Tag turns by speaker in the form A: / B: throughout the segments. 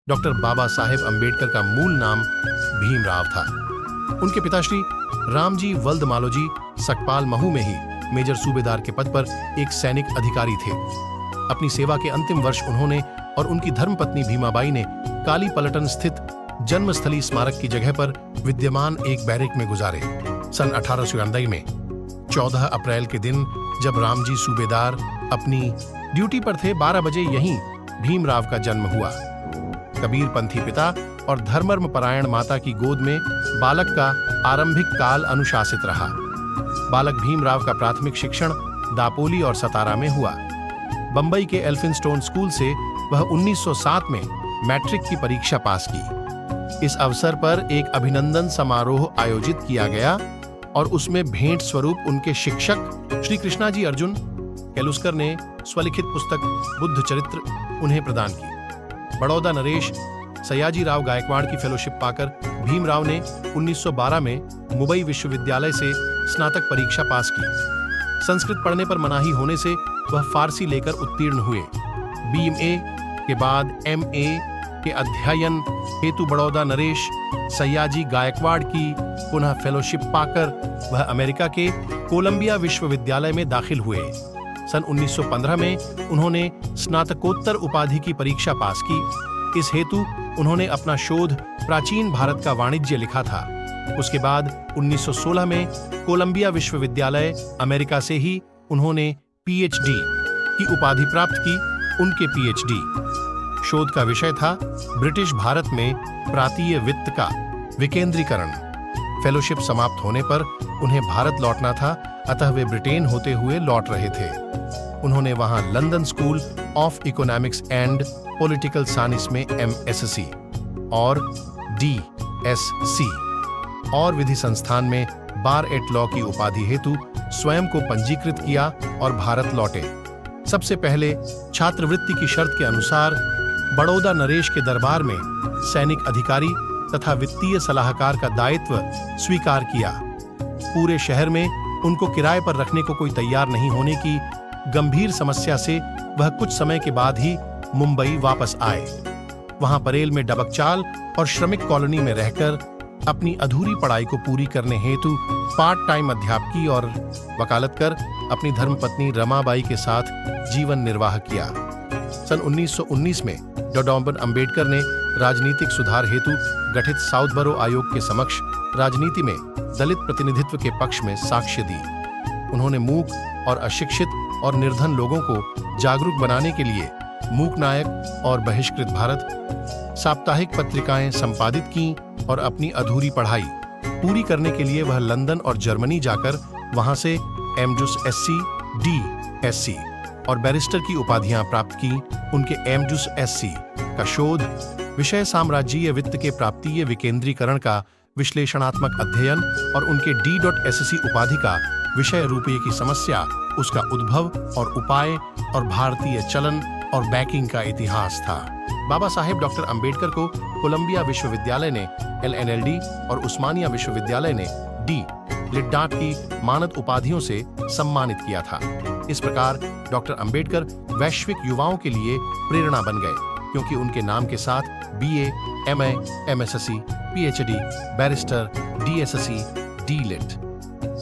A: Doctor Baba Saheb Ambedkar का मूल नाम भीमराव था। उनके पिताश्री रामजी वल्द मालोजी सकपाल महू में ही मेजर सूबेदार के पद पर एक सैनिक अधिकारी थे। अपनी सेवा के अंतिम वर्ष उन्होंने और उनकी धर्मपत्नी भीमाबाई ने काली पलटन स्थित जन्मस्थली स्मारक की जगह पर विद्यमान एक बैरक में गुजारे। सन 1889 में 14 अप्रैल के दिन जब रामजी सूबेदार अपनी ड्यूटी पर थे, 12 बजे यहीं भीमराव का जन्म हुआ। कबीरपंथी पिता और धर्मर्म परायण माता की गोद में बालक का आरंभिक काल अनुशासित रहा। बालक भीमराव का प्राथमिक शिक्षण दापोली और सतारा में हुआ। बंबई के एल्फिंस्टोन स्कूल से वह 1907 में मैट्रिक की परीक्षा पास की। इस अवसर पर एक अभिनंदन समारोह आयोजित किया गया और उसमें भेंट स्वरूप उनके शिक्षक श्री कृष्णाजी अर्जुन केलुस्कर ने स्वलिखित पुस्तक बुद्ध चरित्र उन्हें प्रदान की। बड़ौदा नरेश सयाजी राव गायकवाड़ की फेलोशिप पाकर भीमराव ने 1912 में मुंबई विश्वविद्यालय से स्नातक परीक्षा पास की। संस्कृत पढ़ने पर मनाही होने से वह फारसी लेकर उत्तीर्ण हुए। BA के बाद MA के अध्ययन हेतु बड़ौदा नरेश सयाजी गायकवाड़ की पुनः फेलोशिप पाकर वह अमेरिका के कोलंबिया विश्वविद्यालय में दाखिल हुए। सन 1915 में उन्होंने स्नातकोत्तर उपाधि की परीक्षा पास की। इस हेतु उन्होंने अपना शोध प्राचीन भारत का वाणिज्य लिखा था। उसके बाद 1916 में कोलंबिया विश्वविद्यालय अमेरिका से ही उन्होंने PhD की उपाधि प्राप्त की। उनके PhD शोध का विषय था ब्रिटिश भारत में प्रांतीय वित्त का विकेंद्रीकरण। फेलोशिप समाप्त होने पर उन्हें भारत लौटना था, अतः वे ब्रिटेन होते हुए लौट रहे थे। उन्होंने वहां London school of economics and political science में MSc और DSc और विधि संस्थान में बार एट लॉ की उपाधि हेतु स्वयं को पंजीकृत किया और भारत लौटे। सबसे पहले छात्रवृत्ति की शर्त के अनुसार बड़ौदा नरेश के दरबार में सैनिक अधिकारी तथा वित्तीय सलाहकार का दायित्व स्वीकार किया। पूरे शहर में उनको किराए पर रखने को कोई तैयार नहीं होने की गंभीर समस्या से वह कुछ समय के बाद ही मुंबई वापस आए। वहां परेल में डबकचाल और श्रमिक कॉलोनी में रहकर अपनी अधूरी पढ़ाई को पूरी करने हेतु पार्ट टाइम अध्यापकी और वकालत कर अपनी धर्मपत्नी रमाबाई के साथ जीवन निर्वाह किया। सन 1919 में डॉक्टर अंबेडकर ने राजनीतिक सुधार हेतु गठित साउथबरो आयोग के समक्ष राजनीति में दलित प्रतिनिधित्व के पक्ष में साक्ष्य दी। उन्होंने मूक और अशिक्षित और निर्धन लोगों को जागरूक बनाने के लिए मूक नायक और बहिष्कृत भारत साप्ताहिक पत्रिकाएं संपादित की और अपनी अधूरी पढ़ाई पूरी करने के लिए वह लंदन और जर्मनी जाकर वहां से M.Jus SC, D.Sc और बैरिस्टर की उपाधियां प्राप्त की। उनके M.Jus SC का शोध विषय साम्राज्यीय वित्त के प्राप्तीय विकेंद्रीकरण का विश्लेषणात्मक अध्ययन और उनके D.Sc उपाधि का विषय रुपये की समस्या, उसका उद्भव और उपाय और भारतीय चलन और बैंकिंग का इतिहास था। बाबा साहेब डॉक्टर अंबेडकर को कोलंबिया विश्वविद्यालय ने LNLD और उस्मानिया विश्वविद्यालय ने D.Litt की मानद उपाधियों से सम्मानित किया था। इस प्रकार डॉक्टर अंबेडकर वैश्विक युवाओं के लिए प्रेरणा बन गए, क्योंकि उनके नाम के साथ BA, MA, MSc, PhD, barrister, DSc, D.Litt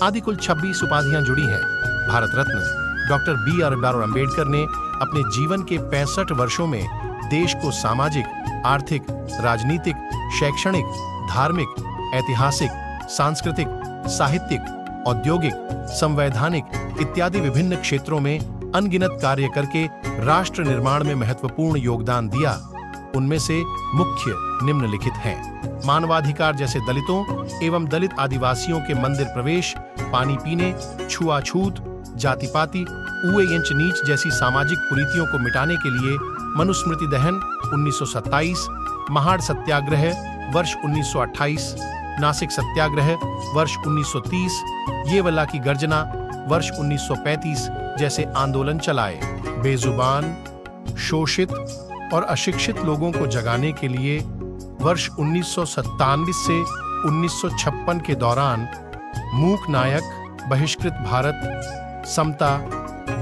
A: आदि कुल 26 उपाधियां जुड़ी हैं। Bharat Ratna doctor B.R. अंबेडकर ने अपने जीवन के 65 वर्षों में देश को सामाजिक, आर्थिक, राजनीतिक, शैक्षणिक, धार्मिक, ऐतिहासिक, सांस्कृतिक, साहित्यिक, औद्योगिक, संवैधानिक इत्यादि विभिन्न क्षेत्रों में अनगिनत कार्य करके राष्ट्र निर्माण में महत्वपूर्ण योगदान दिया। उनमें से मुख्य निम्नलिखित हैं: मानवाधिकार जैसे दलितों एवं दलित आदिवासियों के मंदिर प्रवेश, पानी पीने, छुआछूत, जाति-पाति, ऊंचे नीच जैसी सामाजिक कुरीतियों को मिटाने के लिए मनुस्मृति दहन 1927, महाड़ सत्याग्रह वर्ष 1928, नासिक सत्याग्रह वर्ष 1930, येवला की गर्जना वर्ष 1935 जैसे आंदोलन चलाए। बेजुबान, शोषित और अशिक्षित लोगों को जगाने के लिए वर्ष 1997 से 1956 के दौरान मूक नायक, बहिष्कृत भारत, समता,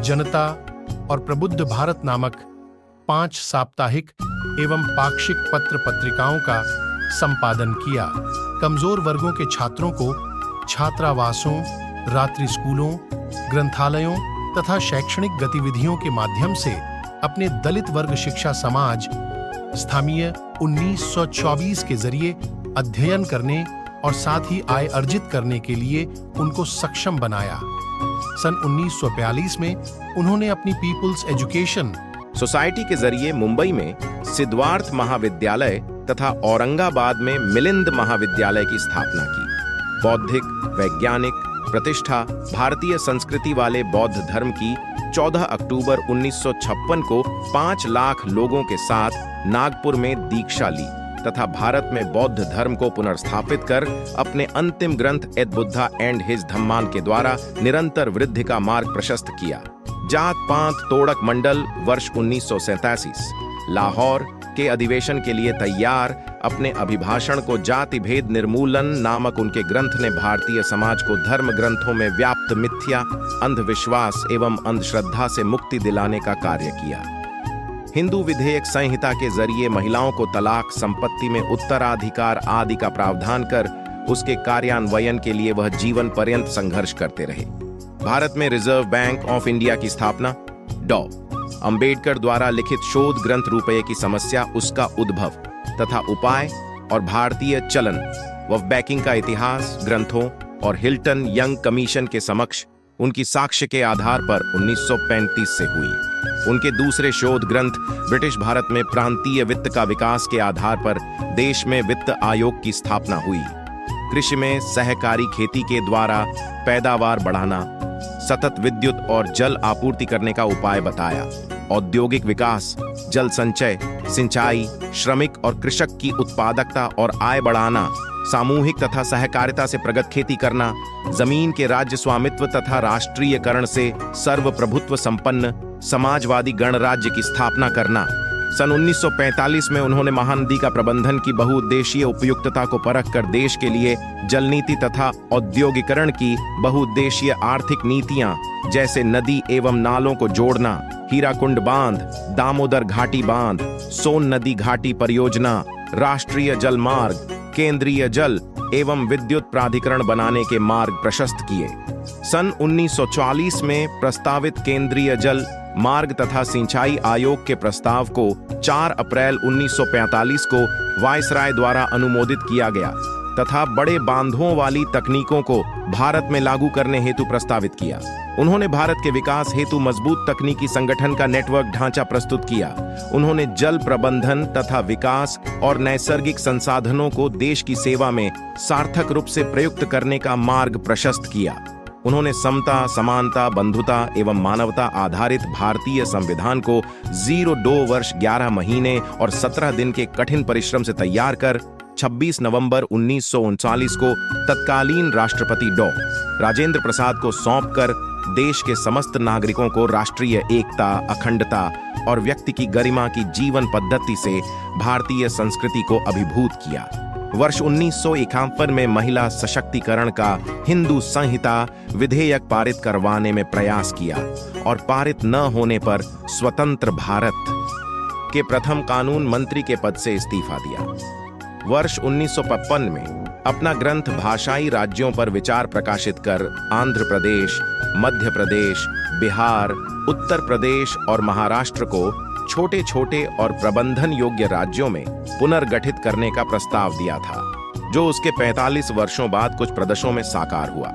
A: जनता और प्रबुद्ध भारत नामक 5 साप्ताहिक एवं पाक्षिक पत्र पत्रिकाओं का संपादन किया। कमजोर वर्गों के छात्रों को छात्रावासों, रात्रि स्कूलों, ग्रंथालयों तथा शैक्षणिक गतिविधियों के माध्यम से अपने दलित वर्ग शिक्षा समाज स्थानीय 1924 के जरिए अध्ययन करने और साथ ही आय अर्जित करने के लिए उनको सक्षम बनाया। सन 1942 में उन्होंने अपनी पीपुल्स एजुकेशन
B: सोसाइटी के जरिए मुंबई में सिद्धार्थ महाविद्यालय तथा औरंगाबाद में मिलिंद महाविद्यालय की स्थापना की। बौद्धिक, वैज्ञानिक प्रतिष्ठा भारतीय संस्कृति वाले बौद्ध धर्म की 14 अक्टूबर 1956 को 5 लाख लोगों के साथ नागपुर में दीक्षा ली तथा भारत में बौद्ध धर्म को पुनर्स्थापित कर अपने अंतिम ग्रंथ एद बुद्धा एंड हिज धम्मान के द्वारा निरंतर वृद्धि का मार्ग प्रशस्त किया। जात पांत तोड़क मंडल वर्ष 1937 लाहौर के अधिवेशन के लिए तैयार अपने अभिभाषण को जाति भेद निर्मूलन नामक उनके ग्रंथ ने भारतीय समाज को धर्म ग्रंथों में व्याप्त मिथ्या, अंधविश्वास एवं अंधश्रद्धा से मुक्ति दिलाने का कार्य किया। हिंदू विधेयक संहिता के जरिए महिलाओं को तलाक, संपत्ति में उत्तराधिकार आदि का प्रावधान कर उसके कार्यान्वयन के लिए वह जीवन पर्यंत संघर्ष करते रहे। भारत में रिजर्व बैंक ऑफ इंडिया की स्थापना, डॉ. अंबेडकर द्वारा लिखित शोध ग्रंथ रुपये की समस्या, उसका उद्भव तथा उपाय और भारतीय चलन व बैंकिंग का इतिहास ग्रंथों और हिल्टन यंग कमीशन के समक्ष उनकी साक्ष्य के आधार पर 1935 से हुई। उनके दूसरे शोध ग्रंथ ब्रिटिश भारत में प्रांतीय वित्त का विकास के आधार पर देश में वित्त आयोग की स्थापना हुई। कृषि में सहकारी खेती के द्वारा पैदावार बढ़ाना, सतत विद्युत और जल आपूर्ति करने का उपाय बताया। औद्योगिक विकास, जल संचय, सिंचाई, श्रमिक और कृषक की उत्पादकता और आय बढ़ाना, सामूहिक तथा सहकारिता से प्रगत खेती करना, जमीन के राज्य स्वामित्व तथा राष्ट्रीयकरण से सर्वप्रभुत्व संपन्न समाजवादी गणराज्य की स्थापना करना। सन 1945 में उन्होंने महानदी का प्रबंधन की बहुउद्देशीय उपयुक्तता को परख कर देश के लिए जल नीति तथा औद्योगिकरण की बहुउद्देशीय आर्थिक नीतियां जैसे नदी एवं नालों को जोड़ना, हीराकुंड बांध, दामोदर घाटी बांध, सोन नदी घाटी परियोजना, राष्ट्रीय जल मार्ग, केंद्रीय जल एवं विद्युत प्राधिकरण बनाने के मार्ग प्रशस्त किए। सन 1940 में प्रस्तावित केंद्रीय जल मार्ग तथा सिंचाई आयोग के प्रस्ताव को 4 अप्रैल 1945 को वायसराय द्वारा अनुमोदित किया गया तथा बड़े बांधों वाली तकनीकों को भारत में लागू करने हेतु प्रस्तावित किया। उन्होंने भारत के विकास हेतु मजबूत तकनीकी संगठन का नेटवर्क ढांचा प्रस्तुत किया। उन्होंने जल प्रबंधन तथा विकास और नैसर्गिक संसाधनों को देश की सेवा में सार्थक रूप से प्रयुक्त करने का मार्ग प्रशस्त किया। उन्होंने समता, समानता, बंधुता एवं मानवता आधारित भारतीय संविधान को 02 वर्ष 11 महीने और 17 दिन के कठिन परिश्रम से तैयार कर 26 नवंबर 1939 को तत्कालीन राष्ट्रपति डॉ. राजेंद्र प्रसाद को सौंपकर देश के समस्त नागरिकों को राष्ट्रीय एकता, अखंडता और व्यक्ति की गरिमा की जीवन पद्धति से भारतीय संस्कृति को अभिभूत किया। वर्ष 1951 में महिला सशक्तिकरण का हिंदू संहिता विधेयक पारित करवाने में प्रयास किया और पारित न होने पर स्वतंत्र भारत के प्रथम कानून मंत्री के पद से इस्तीफा दिया। वर्ष 1955 में अपना ग्रंथ भाषाई राज्यों पर विचार प्रकाशित कर आंध्र प्रदेश, मध्य प्रदेश, बिहार, उत्तर प्रदेश और महाराष्ट्र को छोटे छोटे और प्रबंधन योग्य राज्यों में पुनर्गठित करने का प्रस्ताव दिया था, जो उसके 45 वर्षों बाद कुछ प्रदेशों में साकार हुआ।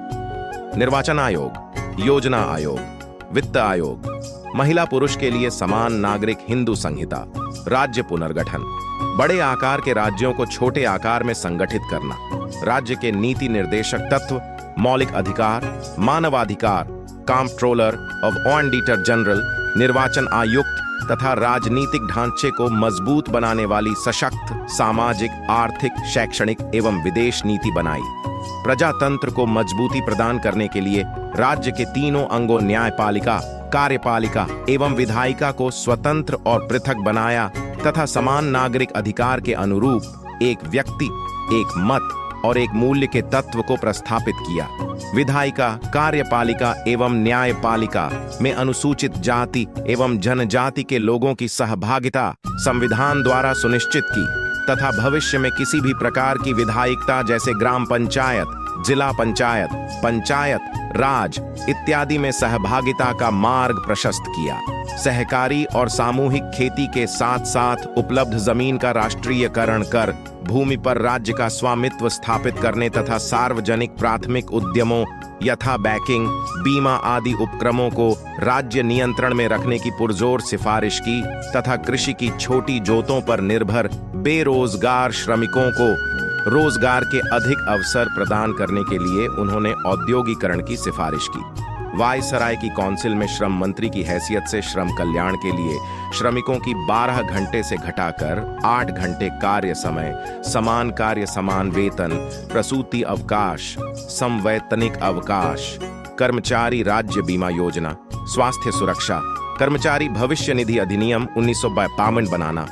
B: निर्वाचन आयोग, योजना आयोग, वित्त आयोग, महिला पुरुष के लिए समान नागरिक हिंदू संहिता, राज्य पुनर्गठन, बड़े आकार के राज्यों को छोटे आकार में संगठित करना, राज्य के नीति निर्देशक तत्व, मौलिक अधिकार, मानवाधिकार, कंट्रोलर ऑफ ऑडिटर जनरल, निर्वाचन आयुक्त तथा राजनीतिक ढांचे को मजबूत बनाने वाली सशक्त सामाजिक, आर्थिक, शैक्षणिक एवं विदेश नीति बनाई। प्रजातंत्र को मजबूती प्रदान करने के लिए राज्य के तीनों अंगों न्यायपालिका, कार्यपालिका एवं विधायिका को स्वतंत्र और पृथक बनाया तथा समान नागरिक अधिकार के अनुरूप एक व्यक्ति, एक मत और एक मूल्य के तत्व को प्रस्थापित किया। विधायिका, कार्यपालिका एवं न्यायपालिका में अनुसूचित जाति एवं जनजाति के लोगों की सहभागिता संविधान द्वारा सुनिश्चित की तथा भविष्य में किसी भी प्रकार की विधायिकता जैसे ग्राम पंचायत, जिला पंचायत, पंचायत राज इत्यादि में सहभागिता का मार्ग प्रशस्त किया। सहकारी और सामूहिक खेती के साथ साथ उपलब्ध जमीन का राष्ट्रीयकरण कर भूमि पर राज्य का स्वामित्व स्थापित करने तथा सार्वजनिक प्राथमिक उद्यमों यथा बैंकिंग, बीमा आदि उपक्रमों को राज्य नियंत्रण में रखने की पुरजोर सिफारिश की तथा कृषि की छोटी जोतों पर निर्भर बेरोजगार श्रमिकों को रोजगार के अधिक अवसर प्रदान करने के लिए उन्होंने औद्योगिकरण की सिफारिश की। वायसराय की काउंसिल में श्रम मंत्री की हैसियत से श्रम कल्याण के लिए श्रमिकों की 12 घंटे से घटाकर 8 घंटे कार्य समय, समान कार्य समान वेतन, प्रसूति अवकाश, समवैतनिक अवकाश, कर्मचारी राज्य बीमा योजना, स्वास्थ्य सुरक्षा, कर्मचारी भविष्य निधि अधिनियम 1952 बनाना,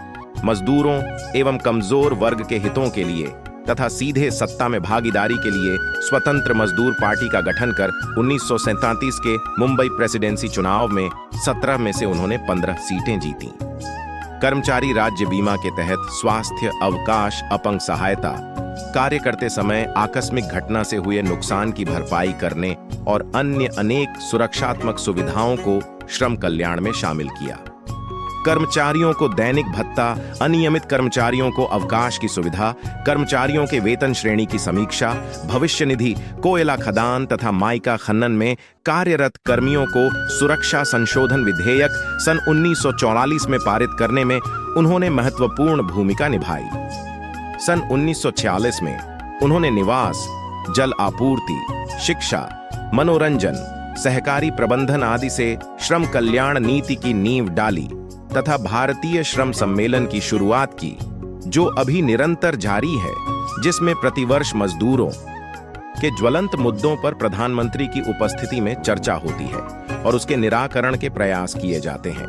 B: मजदूरों एवं कमजोर वर्ग के हितों के लिए तथा सीधे सत्ता में भागीदारी के लिए स्वतंत्र मजदूर पार्टी का गठन कर 1937 के मुंबई प्रेसिडेंसी चुनाव में 17 में से उन्होंने 15 सीटें जीतीं। कर्मचारी राज्य बीमा के तहत स्वास्थ्य, अवकाश, अपंग सहायता, कार्य करते समय आकस्मिक घटना से हुए नुकसान की भरपाई करने और अन्य अनेक सुरक्षात्मक सुविधाओं को श्रम कल्याण में शामिल किया। कर्मचारियों को दैनिक भत्ता, अनियमित कर्मचारियों को अवकाश की सुविधा, कर्मचारियों के वेतन श्रेणी की समीक्षा, भविष्य निधि, कोयला खदान तथा माइका खनन में कार्यरत कर्मियों को सुरक्षा संशोधन विधेयक सन 1944 में पारित करने में उन्होंने महत्वपूर्ण भूमिका निभाई। सन 1946 में उन्होंने निवास, जल आपूर्ति, शिक्षा, मनोरंजन, सहकारी प्रबंधन आदि से श्रम कल्याण नीति की नींव डाली तथा भारतीय श्रम सम्मेलन की शुरुआत की, जो अभी निरंतर जारी है, जिसमें प्रतिवर्ष मजदूरों के ज्वलंत मुद्दों पर प्रधानमंत्री की उपस्थिति में चर्चा होती है और उसके निराकरण के प्रयास किए जाते हैं।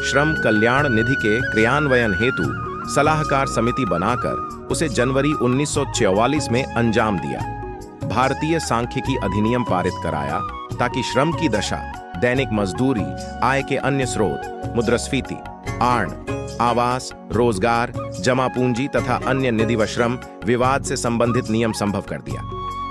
B: श्रम कल्याण निधि के क्रियान्वयन हेतु सलाहकार समिति बनाकर उसे जनवरी 1944 में अंजाम दिया। भारतीय सांख्यिकी अधिनियम पारित कराया ताकि श्रम की दशा, दैनिक मजदूरी, आय के अन्य स्रोत, मुद्रास्फीति, आर्ण, आवास, रोजगार, जमा पूंजी तथा अन्य निधि व श्रम विवाद से संबंधित नियम संभव कर दिया।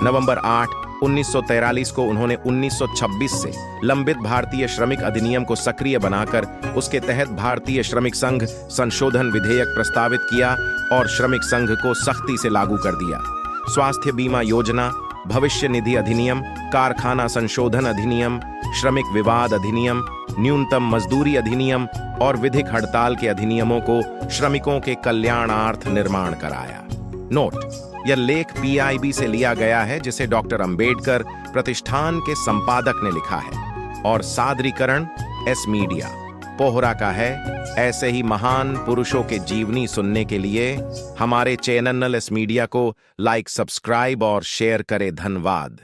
B: नवंबर 8, 1943 को उन्होंने 1926 से लंबित भारतीय श्रमिक अधिनियम को सक्रिय बनाकर उसके तहत भारतीय श्रमिक संघ संशोधन विधेयक प्रस्तावित किया और श्रमिक संघ को सख्ती से लागू कर दिया। स्वास्थ्य बीमा योजना, भविष्य निधि अधिनियम, कारखाना संशोधन अधिनियम, श्रमिक विवाद अधिनियम, न्यूनतम मजदूरी अधिनियम और विधिक हड़ताल के अधिनियमों को श्रमिकों के कल्याणार्थ निर्माण कराया। नोट: यह लेख PIB से लिया गया है जिसे डॉक्टर अंबेडकर प्रतिष्ठान के संपादक ने लिखा है और सादरीकरण एस मीडिया पोहरा का है। ऐसे ही महान पुरुषों के जीवनी सुनने के लिए हमारे चैनल एस मीडिया को लाइक, सब्सक्राइब और शेयर करें। धन्यवाद।